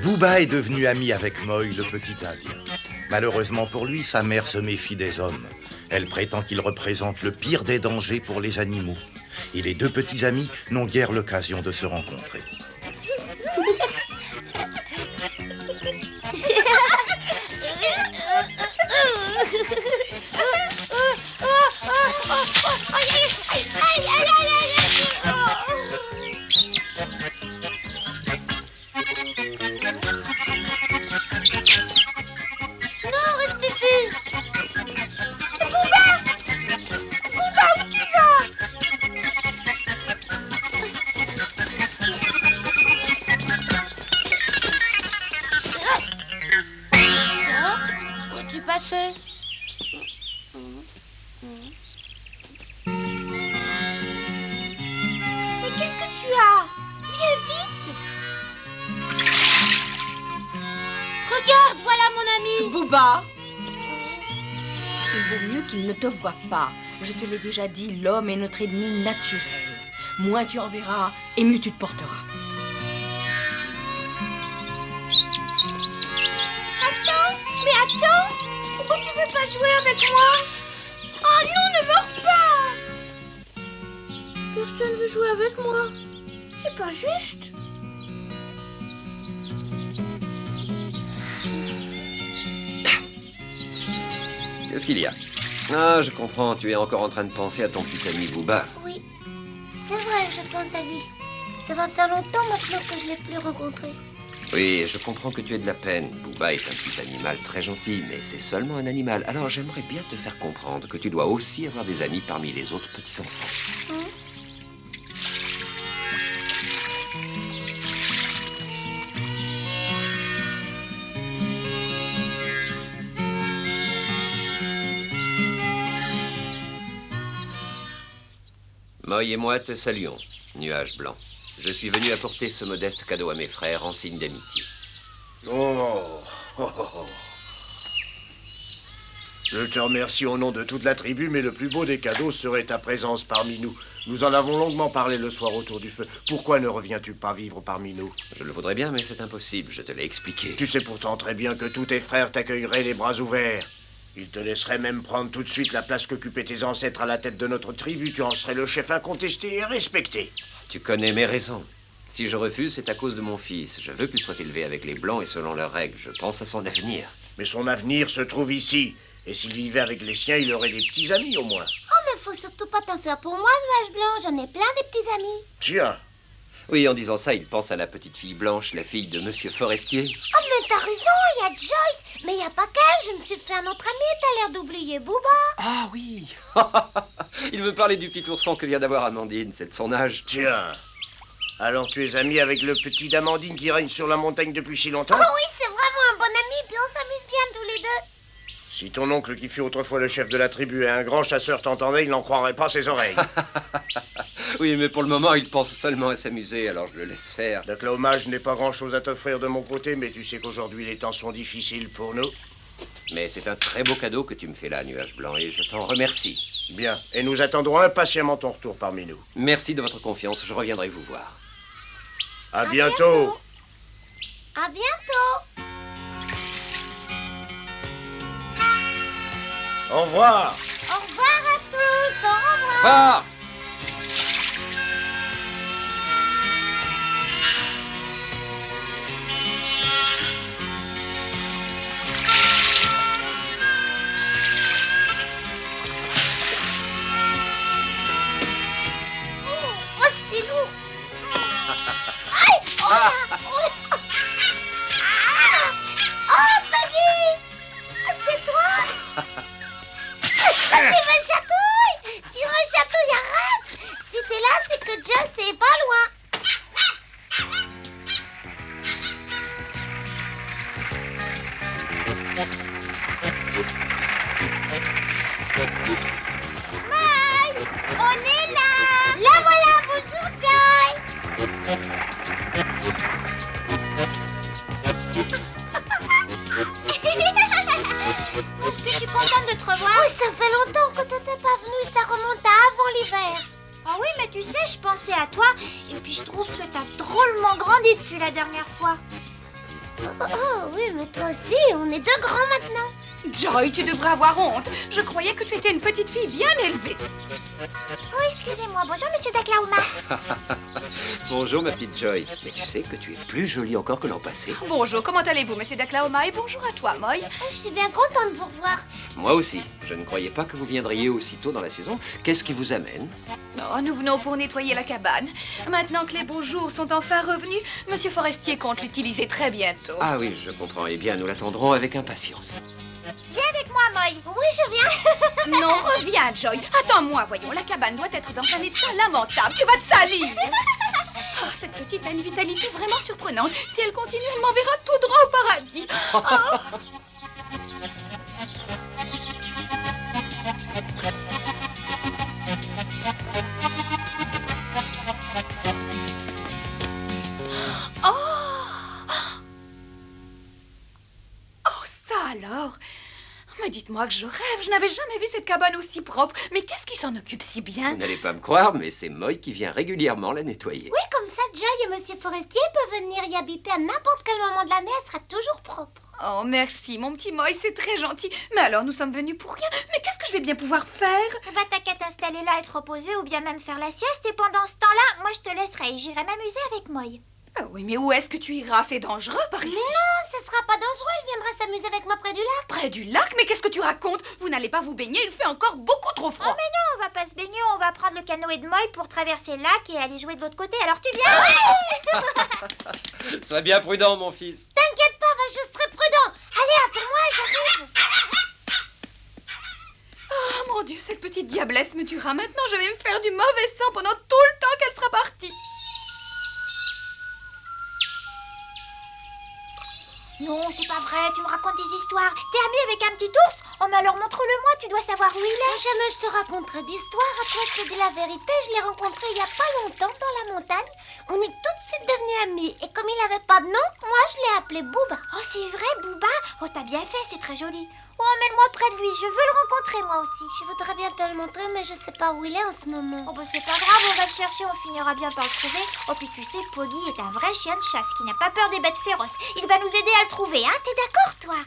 Booba est devenu ami avec Moï, le petit Indien. Malheureusement pour lui, sa mère se méfie des hommes. Elle prétend qu'il représente le pire des dangers pour les animaux. Et les deux petits amis n'ont guère l'occasion de se rencontrer. Passé. Mais qu'est-ce que tu as? Viens vite. Regarde, voilà mon ami. Booba, il vaut mieux qu'il ne te voie pas. Je te l'ai déjà dit, l'homme est notre ennemi naturel. Moins tu en verras, et mieux tu te porteras. Attends, pourquoi tu veux pas jouer avec moi? Oh non, ne meurs pas! Personne veut jouer avec moi. C'est pas juste. Qu'est-ce qu'il y a? Ah, je comprends, tu es encore en train de penser à ton petit ami Booba. Oui, c'est vrai que je pense à lui. Ça va faire longtemps maintenant que je l'ai plus rencontré. Oui, je comprends que tu aies de la peine. Booba est un petit animal très gentil, mais c'est seulement un animal. Alors j'aimerais bien te faire comprendre que tu dois aussi avoir des amis parmi les autres petits-enfants. Moï et moi te saluons, nuage blanc. Je suis venu apporter ce modeste cadeau à mes frères en signe d'amitié. Oh. Je te remercie au nom de toute la tribu, mais le plus beau des cadeaux serait ta présence parmi nous. Nous en avons longuement parlé le soir autour du feu. Pourquoi ne reviens-tu pas vivre parmi nous? Je le voudrais bien, mais c'est impossible, je te l'ai expliqué. Tu sais pourtant très bien que tous tes frères t'accueilleraient les bras ouverts. Ils te laisseraient même prendre tout de suite la place qu'occupaient tes ancêtres à la tête de notre tribu. Tu en serais le chef incontesté et respecté. Tu connais mes raisons. Si je refuse, c'est à cause de mon fils. Je veux qu'il soit élevé avec les Blancs et selon leurs règles. Je pense à son avenir. Mais son avenir se trouve ici. Et s'il vivait avec les siens, il aurait des petits amis au moins. Oh, mais faut surtout pas t'en faire pour moi, nuage blanc. J'en ai plein des petits amis. Tiens. Oui, en disant ça, il pense à la petite fille blanche, la fille de Monsieur Forestier. Oh, mais t'as raison, il y a Joyce. Mais il y a pas qu'elle, je me suis fait un autre ami. T'as l'air d'oublier Booba. Ah oui. Il veut parler du petit ourson que vient d'avoir Amandine, c'est de son âge. Tiens. Alors tu es ami avec le petit d'Amandine qui règne sur la montagne depuis si longtemps? Oh oui, c'est vraiment un bon ami, puis on s'amuse bien tous les deux. Si ton oncle qui fut autrefois le chef de la tribu et un grand chasseur t'entendait, il n'en croirait pas ses oreilles. Oui, mais pour le moment, il pense seulement à s'amuser, alors je le laisse faire. Donc là, je n'ai pas grand-chose à t'offrir de mon côté, mais tu sais qu'aujourd'hui, les temps sont difficiles pour nous. Mais c'est un très beau cadeau que tu me fais là, nuage blanc, et je t'en remercie. Bien, et nous attendrons impatiemment ton retour parmi nous. Merci de votre confiance, je reviendrai vous voir. À bientôt. À bientôt. Au revoir. Au revoir à tous. Au revoir. Ah! Oh, c'est lourd. Aïe. Oh là. Oh, oh Peggy. C'est toi. Tu me chatouilles, arrête. Si t'es là, c'est que Just est pas loin. Maï, on est là. Là voilà, bonjour Joy. tu sais, je pensais à toi. Et puis je trouve que t'as drôlement grandi depuis la dernière fois. Oh oui, mais toi aussi, on est deux grands maintenant. Joy, tu devrais avoir honte. Je croyais que tu étais une petite fille bien élevée. Oh, excusez-moi. Bonjour, monsieur Daklauma. Bonjour, ma petite Joy. Mais tu sais que tu es plus jolie encore que l'an passé. Bonjour, comment allez-vous, monsieur Daklaoma? Et bonjour à toi, Moy. Je suis bien contente de vous revoir. Moi aussi. Je ne croyais pas que vous viendriez aussitôt dans la saison. Qu'est-ce qui vous amène? Oh, nous venons pour nettoyer la cabane. Maintenant que les beaux jours sont enfin revenus, monsieur Forestier compte l'utiliser très bientôt. Ah oui, je comprends. Eh bien, nous l'attendrons avec impatience. Viens avec moi, Moy. Oui, je viens. Non, reviens, Joy. Attends-moi, voyons. La cabane doit être dans un état lamentable. Tu vas te salir. Oh, cette petite a une vitalité vraiment surprenante. Si elle continue, elle m'enverra tout droit au paradis. Oh, ça alors? Mais dites-moi que je rêve, je n'avais jamais vu cette cabane aussi propre. Mais qu'est-ce qui s'en occupe si bien? Vous n'allez pas me croire, mais c'est Moy qui vient régulièrement la nettoyer. Oui, comme ça, Joy et Monsieur Forestier peuvent venir y habiter à n'importe quel moment de l'année. Elle sera toujours propre. Oh, merci, mon petit Moy, c'est très gentil. Mais alors, nous sommes venus pour rien. Mais qu'est-ce que je vais bien pouvoir faire? Bah, t'as qu'à t'installer là et te reposer ou bien même faire la sieste. Et pendant ce temps-là, moi, je te laisserai et j'irai m'amuser avec Moy. Ah oui, mais où est-ce que tu iras? C'est dangereux par ici. Mais non, ce sera pas dangereux. Elle viendra s'amuser avec moi près du lac. Près du lac? Mais qu'est-ce que tu racontes? Vous n'allez pas vous baigner, il fait encore beaucoup trop froid. Oh, mais non, on va pas se baigner. On va prendre le canoë de Moy pour traverser le lac et aller jouer de l'autre côté. Alors tu viens? Sois bien prudent, mon fils. T'inquiète pas, je serai prudent. Allez, attends-moi, j'arrive. Oh mon Dieu, cette petite diablesse me tuera. Maintenant, je vais me faire du mauvais sang pendant tout le temps qu'elle sera partie. Non, c'est pas vrai. Tu me racontes des histoires. T'es amie avec un petit ours? Oh, mais alors montre-le-moi. Tu dois savoir où il est. Jamais je te raconterai d'histoire. À toi, je te dis la vérité. Je l'ai rencontré il y a pas longtemps dans la montagne. On est tout de suite devenus amis. Et comme il avait pas de nom, moi, je l'ai appelé Booba. Oh, c'est vrai, Booba? Oh, t'as bien fait. C'est très joli. Oh, emmène-moi près de lui. Je veux le rencontrer, moi aussi. Je voudrais bien te le montrer, mais je sais pas où il est en ce moment. Oh, bah, c'est pas grave. On va le chercher. On finira bien par le trouver. Oh, puis tu sais, Poggy est un vrai chien de chasse qui n'a pas peur des bêtes féroces. Il va nous aider à le trouver, hein? T'es d'accord, toi?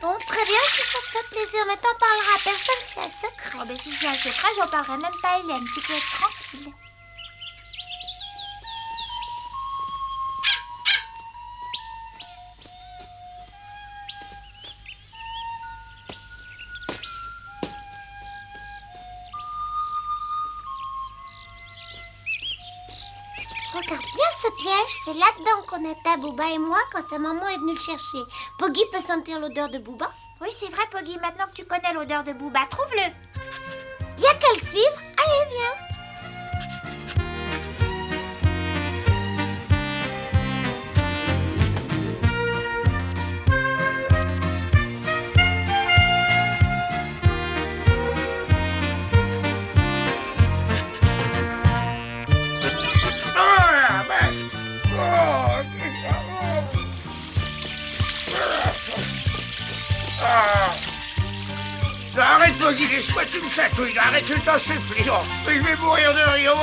Bon, très bien, si ça te fait plaisir. Mais t'en parleras à personne, c'est un secret. Oh, ben si c'est un secret, j'en parlerai même pas à Hélène. Tu peux être tranquille. Regarde bien ce piège, c'est là-dedans qu'on était, Booba et moi, quand sa maman est venue le chercher. Poggy peut sentir l'odeur de Booba. Oui, c'est vrai, Poggy. Maintenant que tu connais l'odeur de Booba, trouve-le. Y a qu'à le suivre. Allez, viens. Arrête, Poggy, laisse-moi, tu me chatouilles. Arrête, je t'en supplie. Oh, mais je vais mourir de rire.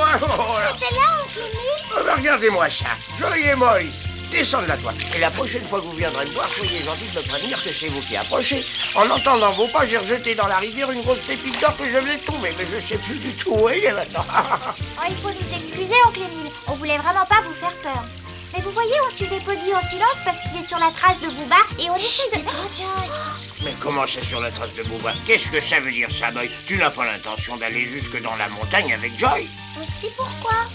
T'es là, oncle Émile? Oh, bah, regardez-moi ça. Joy et Moy. Descends de la toile. Et la prochaine fois que vous viendrez me voir, soyez gentil de me prévenir que c'est vous qui approchez. En entendant vos pas, j'ai rejeté dans la rivière une grosse pépite d'or que je venais de trouver. Mais je sais plus du tout où elle est maintenant. Oh, il faut nous excuser, oncle Émile. On voulait vraiment pas vous faire peur. Mais vous voyez, on suivait Poggy en silence parce qu'il est sur la trace de Booba et on essaie de... Mais comment c'est sur la trace de Booba? Qu'est-ce que ça veut dire, ça, Moy? Tu n'as pas l'intention d'aller jusque dans la montagne avec Joy? Aussi, pourquoi?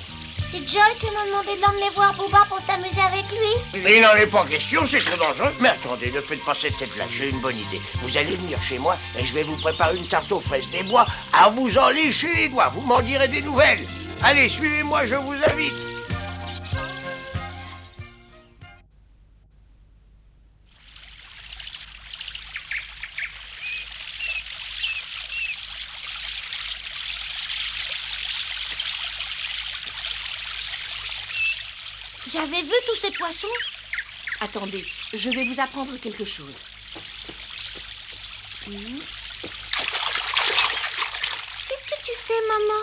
C'est Joy qui m'a demandé de l'emmener voir Booba pour s'amuser avec lui. Mais il n'en est pas question, c'est trop dangereux. Mais attendez, ne faites pas cette tête-là, j'ai une bonne idée. Vous allez venir chez moi et je vais vous préparer une tarte aux fraises des bois à vous en lécher les doigts. Vous m'en direz des nouvelles. Allez, suivez-moi, je vous invite. Vous avez vu tous ces poissons? Attendez, je vais vous apprendre quelque chose. Qu'est-ce que tu fais, maman?